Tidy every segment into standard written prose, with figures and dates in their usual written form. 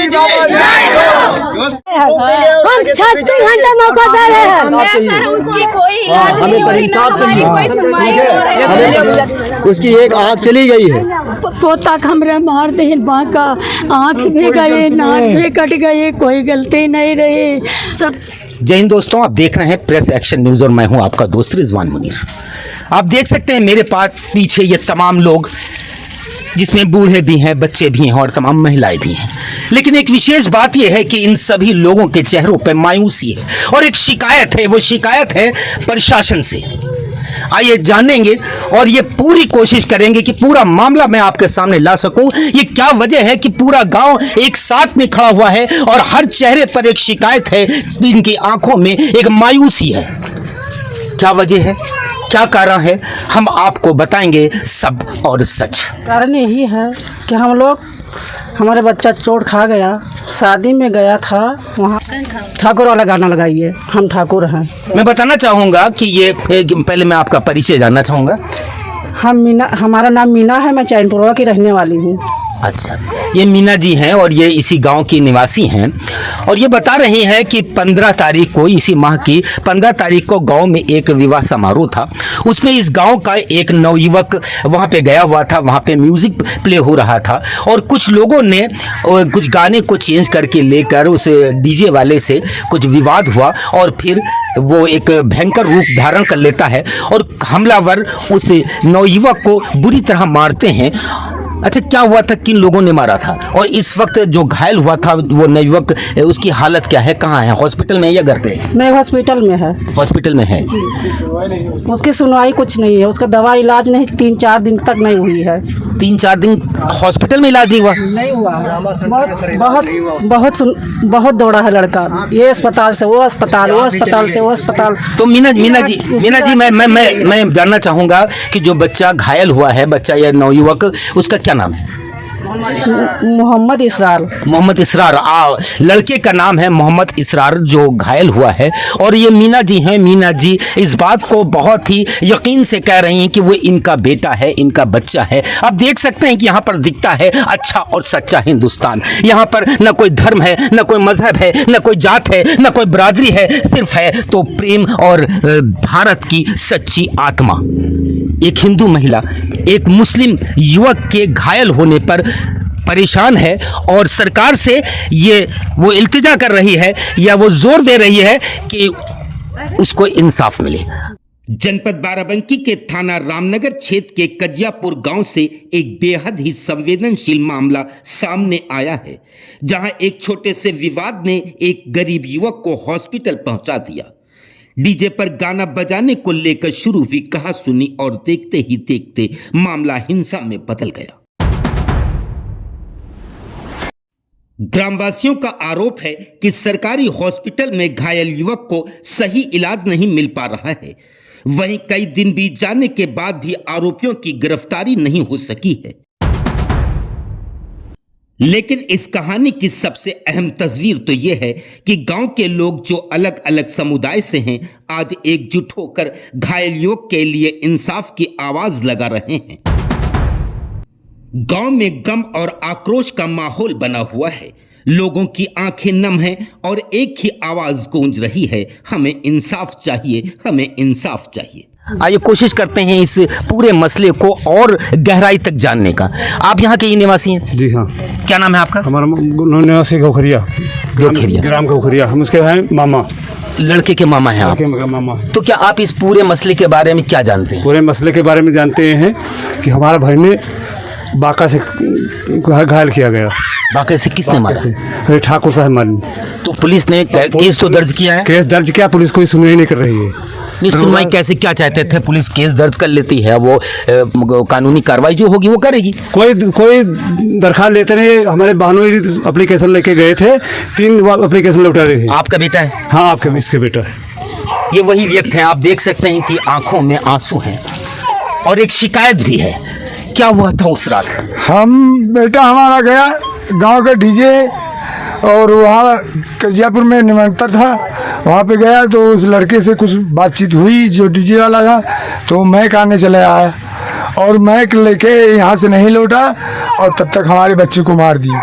हम 36 घंटे मौका दे रहे हैं सर, उसकी कोई इलाज हमें सर इंसाफ चाहिए। कोई सुनवाई नहीं हो रही है। उसकी एक आँख चली गई है। पोता कमरे मार दे, माँ का आँख भी गई, नाक भी कट गई, कोई गलती नहीं रही सब। जय हिंद दोस्तों, आप देख रहे हैं प्रेस एक्शन न्यूज़ और मैं हूं आपका दोस्त रिजवान मुनीर। आप देख सकते हैं मेरे पास पीछे ये तमाम लोग, जिसमें बूढ़े भी हैं, बच्चे भी हैं और तमाम महिलाएं भी हैं। लेकिन एक विशेष बात यह है कि इन सभी लोगों के चेहरों पर मायूसी है और एक शिकायत है। वो शिकायत है प्रशासन से। आइए जानेंगे और ये पूरी कोशिश करेंगे कि पूरा मामला मैं आपके सामने ला सकूं। ये क्या वजह है कि पूरा गांव एक साथ में खड़ा हुआ है और हर चेहरे पर एक शिकायत है, इनकी आंखों में एक मायूसी है। क्या वजह है, क्या कारण है, हम आपको बताएंगे सब और सच। कारण यही है कि हम लोग, हमारे बच्चा चोट खा गया, शादी में गया था, वहाँ ठाकुर वाला गाना लगाइए, हम ठाकुर हैं। मैं बताना चाहूँगा कि ये पहले मैं आपका परिचय जानना चाहूँगा। हमारा नाम मीना है, मैं चैनपुरवा की रहने वाली हूँ। अच्छा, ये मीना जी हैं और ये इसी गांव की निवासी हैं और ये बता रही हैं कि 15 तारीख को, इसी माह की 15 तारीख को गांव में एक विवाह समारोह था। उसमें इस गांव का एक नवयुवक वहां पे गया हुआ था, वहां पे म्यूजिक प्ले हो रहा था और कुछ लोगों ने कुछ गाने को चेंज करके लेकर उस डीजे वाले से कुछ विवाद हुआ और फिर वो एक भयंकर रूप धारण कर लेता है और हमलावर उस नवयुवक को बुरी तरह मारते हैं। अच्छा, क्या हुआ था, किन लोगों ने मारा था और इस वक्त जो घायल हुआ था वो नवयुवक, उसकी हालत क्या है, कहाँ है, हॉस्पिटल में या घर पे? नहीं, हॉस्पिटल में है। हॉस्पिटल में है। उसकी सुनवाई कुछ नहीं है, उसका दवा इलाज नहीं, 3-4 दिन तक नहीं हुई है। 3-4 दिन हॉस्पिटल में इलाज नहीं हुआ? नहीं हुआ। बहुत दौड़ा है लड़का, ये अस्पताल से वो अस्पताल, वो अस्पताल से वो अस्पताल। तो मीना जी मैं जानना चाहूँगा कि जो बच्चा घायल हुआ है, बच्चा या नवयुवक, उसका क्या नाम है? मोहम्मद इसरार। मोहम्मद इसरार, लड़के का नाम है मोहम्मद इसरार जो घायल हुआ है। और ये मीना जी हैं, मीना जी इस बात को बहुत ही यकीन से कह रही हैं कि वो इनका बेटा है, इनका बच्चा है। आप देख सकते हैं कि यहाँ पर दिखता है अच्छा और सच्चा हिंदुस्तान। यहाँ पर न कोई धर्म है, न कोई मजहब है, न कोई जात है, न कोई बरादरी है, सिर्फ है तो प्रेम और भारत की सच्ची आत्मा। एक हिंदू महिला एक मुस्लिम युवक के घायल होने पर परेशान है और सरकार से ये वो इल्तिजा कर रही है या वो जोर दे रही है कि उसको इंसाफ मिले। जनपद बाराबंकी के थाना रामनगर क्षेत्र के कजियापुर गांव से एक बेहद ही संवेदनशील मामला सामने आया है, जहां एक छोटे से विवाद ने एक गरीब युवक को हॉस्पिटल पहुंचा दिया। डीजे पर गाना बजाने को लेकर शुरू हुई कहा सुनी और देखते ही देखते मामला हिंसा में बदल गया। ग्रामवासियों का आरोप है कि सरकारी हॉस्पिटल में घायल युवक को सही इलाज नहीं मिल पा रहा है। वहीं कई दिन बीत जाने के बाद भी आरोपियों की गिरफ्तारी नहीं हो सकी है। लेकिन इस कहानी की सबसे अहम तस्वीर तो यह है कि गांव के लोग जो अलग अलग समुदाय से हैं, आज एकजुट होकर घायल युवक के लिए इंसाफ की आवाज लगा रहे हैं। गांव में गम और आक्रोश का माहौल बना हुआ है। लोगों की आंखें नम हैं और एक ही आवाज गूंज रही है, हमें इंसाफ चाहिए, हमें इंसाफ चाहिए। आइए कोशिश करते हैं इस पूरे मसले को और गहराई तक जानने का। आप यहाँ के ही निवासी हैं? जी हाँ। क्या नाम है आपका? हमारा निवासी गोखरिया, ग्राम गोखरिया। हम उसके हैं मामा, लड़के के मामा हैं आप? मामा। तो क्या आप इस पूरे मसले के बारे में क्या जानते हैं? पूरे मसले के बारे में जानते हैं कि हमारा भाई ने बाका से घायल किया गया। बाका से किसने मारा? ठाकुर साहब मारी। तो पुलिस ने केस तो दर्ज किया है? केस दर्ज किया, पुलिस कोई सुनवाई नहीं कर रही है। नहीं, सुनवाई कैसे, क्या चाहते थे? पुलिस केस दर्ज कर लेती है, वो कानूनी कार्रवाई जो होगी वो करेगी। कोई दरखास्त लेते नहीं। हमारे बहनों एप्लीकेशन लेके गए थे, 3 एप्लीकेशन लौटा रहे हैं। आपका बेटा है? हाँ, आपके इसके बेटा है। ये वही व्यक्ति हैं, आप देख सकते हैं कि आंखों में आंसू हैं और एक शिकायत भी है। क्या हुआ था उस रात? बेटा हमारा गया गांव के डीजे और वहाँ कजियापुर में निमंत्रण था, वहाँ पे गया तो उस लड़के से कुछ बातचीत हुई जो डीजे वाला था, तो मैक आने चले आया और मैक लेके यहाँ से नहीं लौटा और तब तक हमारे बच्चे को मार दिया।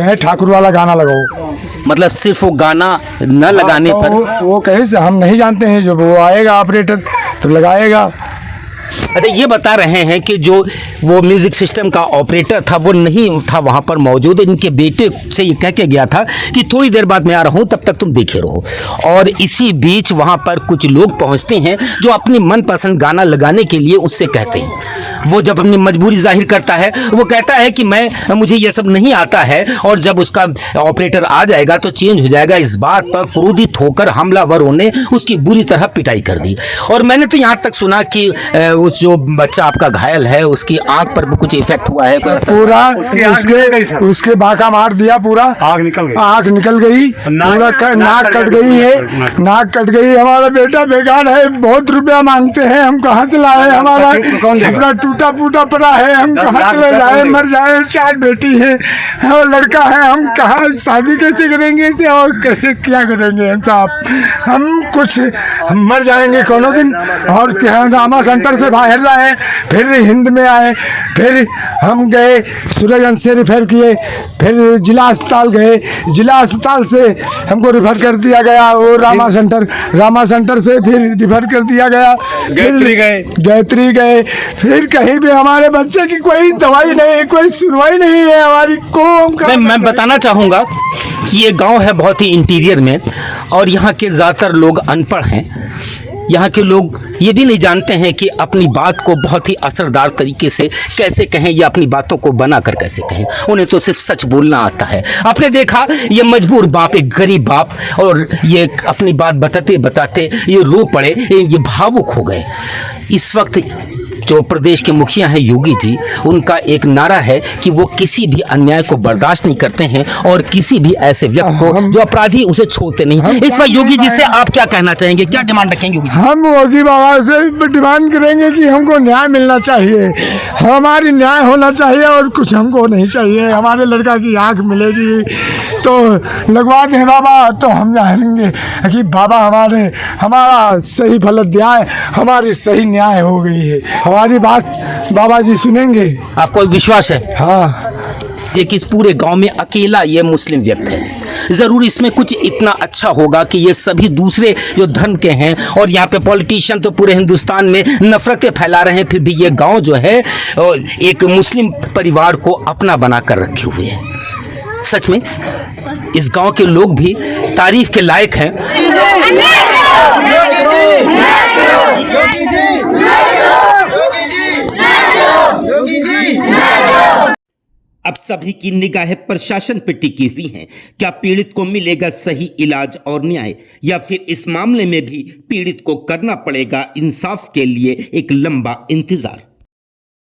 कहे ठाकुर वाला गाना लगाओ। मतलब सिर्फ वो गाना न लगाने पर वो कहे से हम नहीं जानते हैं, जब वो आएगा ऑपरेटर तो लगाएगा। अच्छा, ये बता रहे हैं कि जो वो म्यूजिक सिस्टम का ऑपरेटर था वो नहीं था वहाँ पर मौजूद। इनके बेटे से ये कह के गया था कि थोड़ी देर बाद मैं आ रहा हूँ, तब तक तुम देखे रहो। और इसी बीच वहाँ पर कुछ लोग पहुँचते हैं जो अपनी मनपसंद गाना लगाने के लिए उससे कहते हैं। वो जब अपनी मजबूरी जाहिर करता है, वो कहता है कि मुझे ये सब नहीं आता है, और जब उसका ऑपरेटर आ जाएगा तो चेंज हो जाएगा। इस बात पर क्रोधित होकर हमलावरों ने उसकी बुरी तरह पिटाई कर दी। और मैंने तो यहाँ तक सुना कि उस जो बच्चा आपका घायल है उसकी आंख पर भी कुछ इफेक्ट हुआ है, कोई असर? पूरा उसके बाका मार दिया, पूरा आग निकल गई, आंख निकल गई, पूरा नाक कट गई है, नाक कट गई। हमारा बेटा बेकार है, बहुत रुपया मांगते हैं, हम कहाँ से लाए? हमारा सपना टूटा फूटा पड़ा है, हम कहाँ चले जाए? मर जाए। 4 बेटी है और लड़का है, हम कहाँ शादी कैसे करेंगे इसे, और कैसे क्या करेंगे हम साहब? हम मर जाएंगे कोनो दिन। और क्या रामा सेंटर से बाहर लाए, फिर हिंद में आए, फिर हम गए सूरजगंज से रिफर किए, फिर जिला अस्पताल गए, जिला अस्पताल से हमको रिफर कर दिया गया वो रामा सेंटर से फिर रिफर कर दिया गया, गायत्री गए, फिर कहीं भी हमारे बच्चे की कोई दवाई नहीं, कोई सुनवाई नहीं है हमारी को। मैं बताना चाहूँगा कि ये गांव है बहुत ही इंटीरियर में, और यहाँ के ज़्यादातर लोग अनपढ़ हैं। यहाँ के लोग ये भी नहीं जानते हैं कि अपनी बात को बहुत ही असरदार तरीके से कैसे कहें या अपनी बातों को बनाकर कैसे कहें। उन्हें तो सिर्फ सच बोलना आता है। आपने देखा ये मजबूर बाप, एक गरीब बाप, और ये अपनी बात बताते बताते ये रो पड़े, ये भावुक हो गए। इस वक्त जो प्रदेश के मुखिया हैं योगी जी, उनका एक नारा है कि वो किसी भी अन्याय को बर्दाश्त नहीं करते हैं और किसी भी ऐसे व्यक्ति को जो अपराधी उसे छोड़ते नहीं। इस वक्त योगी जी से आप क्या कहना चाहेंगे, क्या डिमांड रखेंगे योगी जी? हम योगी बाबा से डिमांड करेंगे कि हमको न्याय मिलना चाहिए, हमारी न्याय होना चाहिए, और कुछ हमको नहीं चाहिए। हमारे लड़का की आँख मिलेगी तो लगवा दें बाबा, तो हम जानेंगे कि बाबा हमारा सही फल दिया है, हमारी सही न्याय हो गई है, हमारी बात बाबा जी सुनेंगे। आपको विश्वास है? हाँ। ये कि इस पूरे गांव में अकेला ये मुस्लिम व्यक्ति है। जरूर इसमें कुछ इतना अच्छा होगा कि ये सभी दूसरे जो धर्म के हैं, और यहाँ पे पॉलिटिशियन तो पूरे हिंदुस्तान में नफरतें फैला रहे हैं, फिर भी ये गांव जो है एक मुस्लिम परिवार को अपना बना कर रखे हुए है। सच में इस गांव के लोग भी तारीफ के लायक हैं। अब सभी की निगाहें प्रशासन पर टिकी हुई हैं। क्या पीड़ित को मिलेगा सही इलाज और न्याय, या फिर इस मामले में भी पीड़ित को करना पड़ेगा इंसाफ के लिए एक लंबा इंतजार?